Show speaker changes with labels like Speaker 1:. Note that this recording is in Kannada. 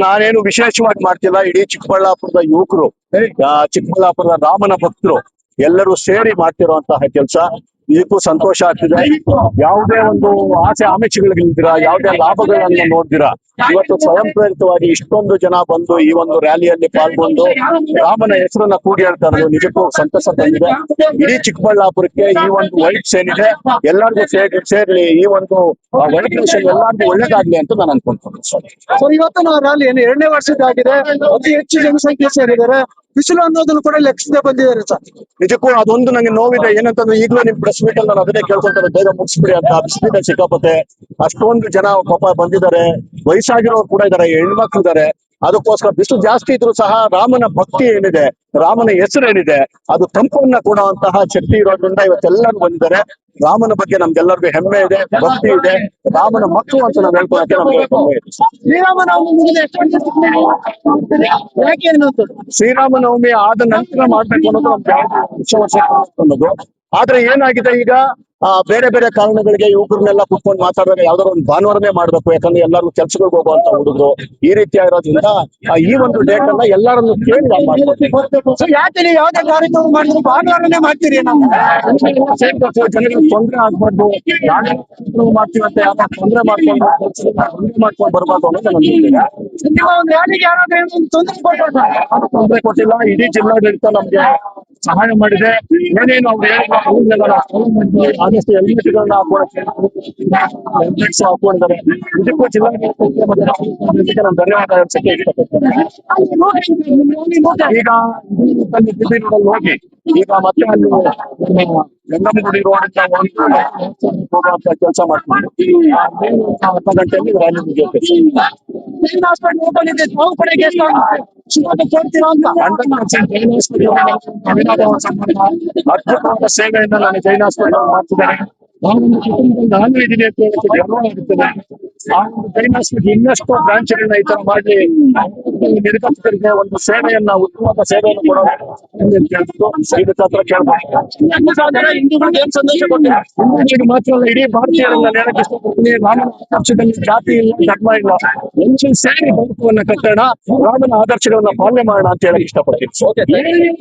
Speaker 1: ನಾನೇನು ವಿಶೇಷವಾಗಿ ಮಾಡ್ತಿಲ್ಲ. ಇಡೀ ಚಿಕ್ಕಬಳ್ಳಾಪುರದ ಯುವಕರು, ಚಿಕ್ಕಬಳ್ಳಾಪುರದ ರಾಮನ ಭಕ್ತರು ಎಲ್ಲರೂ ಸೇರಿ ಮಾಡ್ತಿರುವಂತಹ ಕೆಲಸ. ಇದಕ್ಕೂ ಸಂತೋಷ ಆಗ್ತಿದೆ. ಯಾವುದೇ ಒಂದು ಆಸೆ ಆಮಿಷಗಳಿಲ್ದಿರಾ, ಯಾವುದೇ ಲಾಭಗಳನ್ನ ನೋಡ್ದಿರಾ ಇವತ್ತು ಸ್ವಯಂ ಪ್ರೇರಿತವಾಗಿ ಇಷ್ಟೊಂದು ಜನ ಬಂದು ಈ ಒಂದು ರ್ಯಾಲಿಯಲ್ಲಿ ಪಾಲ್ಗೊಂಡು ರಾಮನ ಹೆಸರನ್ನ ಕೂಗಿ ಹೇಳ್ತಾ ಇರೋದು ನಿಜಕ್ಕೂ ಸಂತಸ ತಂದಿದೆ. ಇಡೀ ಚಿಕ್ಕಬಳ್ಳಾಪುರಕ್ಕೆ ಈ ಒಂದು ವೈಟ್ಸ್ ಏನಿದೆ ಎಲ್ಲರಿಗೂ ಸೇರ್ಲಿ, ಈ ಒಂದು ವೈಟ್ ಮಿಷನ್ ಎಲ್ಲರಿಗೂ ಒಳ್ಳೇದಾಗ್ಲಿ ಅಂತ ನಾನು ಅನ್ಕೊಂತೀನಿ.
Speaker 2: ಸರ್, ಇವತ್ತಿನ ರ್ಯಾಲಿ ಏನು 2ನೇ ವರ್ಷದ್ದಾಗಿದೆ, ಅತಿ ಹೆಚ್ಚು ಜನಸಂಖ್ಯೆ ಸೇರಿದ್ದಾರೆ, ಬಿಸಿಲು ಅನ್ನೋದನ್ನು ಕೂಡ ಲೆಕ್ಕಿಸದೆ ಬಂದಿದ್ದಾರೆ ಸರ್.
Speaker 1: ನಿಜಕ್ಕೂ ಅದೊಂದು ನಂಗೆ ನೋವಿದೆ. ಏನಂತಂದ್ರೆ ಈಗಲೂ ನಿಮ್ ಪ್ರೆಸ್ ಮೀಟ್ ಅಲ್ಲಿ ನಾನು ಅದನ್ನೇ ಕೇಳ್ಕೊಂತಾರೆ, ಬೇಗ ಮುಗಿಸ್ಬಿಡಿ ಅಂತ. ಬಿಸಿಲಿದೆ ಸಿಕ್ಕಾಪತ್ತೆ, ಅಷ್ಟೊಂದು ಜನ ಪಾಪ ಬಂದಿದ್ದಾರೆ, ವಯಸ್ಸಾಗಿರೋರು ಕೂಡ ಇದಾರೆ, ಹೆಣ್ಮಕ್ಳು ಇದಾರೆ. ಅದಕ್ಕೋಸ್ಕರ ಬಿಸಿಲು ಜಾಸ್ತಿ ಇದ್ರು ಸಹ ರಾಮನ ಭಕ್ತಿ ಏನಿದೆ, ರಾಮನ ಹೆಸರು ಏನಿದೆ ಅದು ತಂಪನ್ನ ಕೊಡುವಂತಹ ಶಕ್ತಿ ಇರೋದ್ರಿಂದ ಇವತ್ತೆಲ್ಲರೂ ಬಂದಿದ್ದಾರೆ. ರಾಮನ ಬಗ್ಗೆ ನಮ್ಗೆಲ್ಲರಿಗೂ ಹೆಮ್ಮೆ ಇದೆ, ಭಕ್ತಿ ಇದೆ. ರಾಮನ ಮಕ್ಕಳು ಅಂತ ನಾವು ಹೇಳ್ಕೊಳಕ್ಕೆ ನಮ್ಗೆ ಹೆಮ್ಮೆ ಇದೆ. ಶ್ರೀರಾಮನವಮಿ ಆದ ನಂತರ ಮಾಡ್ಬೇಕು ಅನ್ನೋದು ನಮ್ಗೆ ಅನ್ನೋದು. ಆದ್ರೆ ಏನಾಗಿದೆ ಈಗ ಬೇರೆ ಬೇರೆ ಕಾರಣಗಳಿಗೆ ಯುವಕರನ್ನೆಲ್ಲ ಕುತ್ಕೊಂಡು ಮಾತಾಡುವಾಗ ಯಾವ್ದಾದ್ರು ಒಂದು ಭಾನುವಾರನೇ ಮಾಡ್ಬೇಕು, ಯಾಕಂದ್ರೆ ಎಲ್ಲರೂ ಕೆಲ್ಸಗಳಿಗೆ ಹೋಗುವಂತ ಹುಡುಗರು ಈ ರೀತಿ ಆಗಿರೋದ್ರಿಂದ ಈ ಒಂದು ಡೇಟ್ ಅನ್ನ ಎಲ್ಲರನ್ನು ಕೇಳಿ
Speaker 2: ಯಾಕೆ ಯಾವ್ದೇ ಕಾರ್ಯಕ್ರಮ ಮಾಡಿದ್ರು ಭಾನುವಾರನೇ ಮಾಡ್ತೀರಿ?
Speaker 1: ಜನಗಳಿಗೆ ತೊಂದರೆ ಆಗ್ಬಾರ್ದು, ಮಾಡ್ತೀವಂತೆ ಯಾರು ತೊಂದರೆ ಮಾಡ್ಕೊಂಡು ಬರ್ಬಾರ್ದು ಅನ್ನೋದು ತೊಂದರೆ ಕೊಟ್ಟಿಲ್ಲ. ಇಡೀ ಜಿಲ್ಲಾಡಳಿತ ನಮ್ಗೆ ಸಹಾಯ ಮಾಡಿದೆ. ಏನೇನು ಅವ್ರು ಆದಷ್ಟು ಹೆಲ್ಮೆಟ್ಗಳನ್ನ ಹಾಕೊಂಡಿದ್ದಾರೆ. ಇದಕ್ಕೂ ಜಿಲ್ಲಾಡಳಿತಕ್ಕೆ ನಾನು ಧನ್ಯವಾದ ಹೇಳಕ್ಕೆ ಇಷ್ಟಪಡ್ತೇನೆ. ಈಗ ಹೋಗಿ ಈಗ ಮತ್ತೆ ಅಲ್ಲಿ ಗಂಗನಗುಡಿ ರೋಡ್ ಹೋಗುವಂತ ಕೆಲಸ ಮಾಡ್ತೀವಿ. ಅರ್ಧ ಗಂಟೆಯಲ್ಲಿ ರ್ಯಾಲಿ ಮುಗಿಯುತ್ತೆ. ಅದ್ಭುತವಾದ ಸೇವೆಯನ್ನು ನಾನು ಜೈನ್ ಹಾಸ್ಪಿಟಲ್ ಮಾಡ್ತಿದ್ದೇನೆ. ನಾನು ಇದೀನಿ ಅಂತ ಹೇಳಕ್ಕೆ ಗರ್ವ ಆಗುತ್ತದೆ. ಆ ಒಂದು ಜೈನ್ ಹಾಸ್ಪಿಟಲ್ ಇನ್ನಷ್ಟು ಬ್ರಾಂಚ್ಗಳನ್ನ ಈ ತರ ಮಾಡಿ ನಿರ್ಗಮಿತರಿಗೆ ಒಂದು ಸೇವೆಯನ್ನ, ಉತ್ತಮವಾದ ಸೇವೆಯನ್ನು ಕೊಡೋದು ಇದಕ್ಕೆ ಹತ್ರ ಕೇಳ್ಬೋದು. ಹಿಂದೂಗಳಿಗೆ ಏನ್ ಸಂದೇಶ ಕೊಟ್ಟಿಲ್ಲ, ಹಿಂದೂಗಳಿಗೆ ಮಾತ್ರ ಅಲ್ಲ ಇಡೀ ಭಾರತೀಯರನ್ನ ಹೇಳಕ್ ಇಷ್ಟಪಡ್ತೀನಿ. ರಾಮನ ಆದರ್ಶದಲ್ಲಿ ಜಾತಿ ಇಲ್ಲ, ಧರ್ಮ ಇಲ್ಲ, ಎಲ್ಲರೂ ಸೇರಿ ಭಾರತವನ್ನ ಕಟ್ಟೋಣ, ರಾಮನ ಆದರ್ಶಗಳನ್ನ ಪಾಲನೆ ಮಾಡೋಣ ಅಂತ ಹೇಳಕ್ ಇಷ್ಟಪಡ್ತೀನಿ.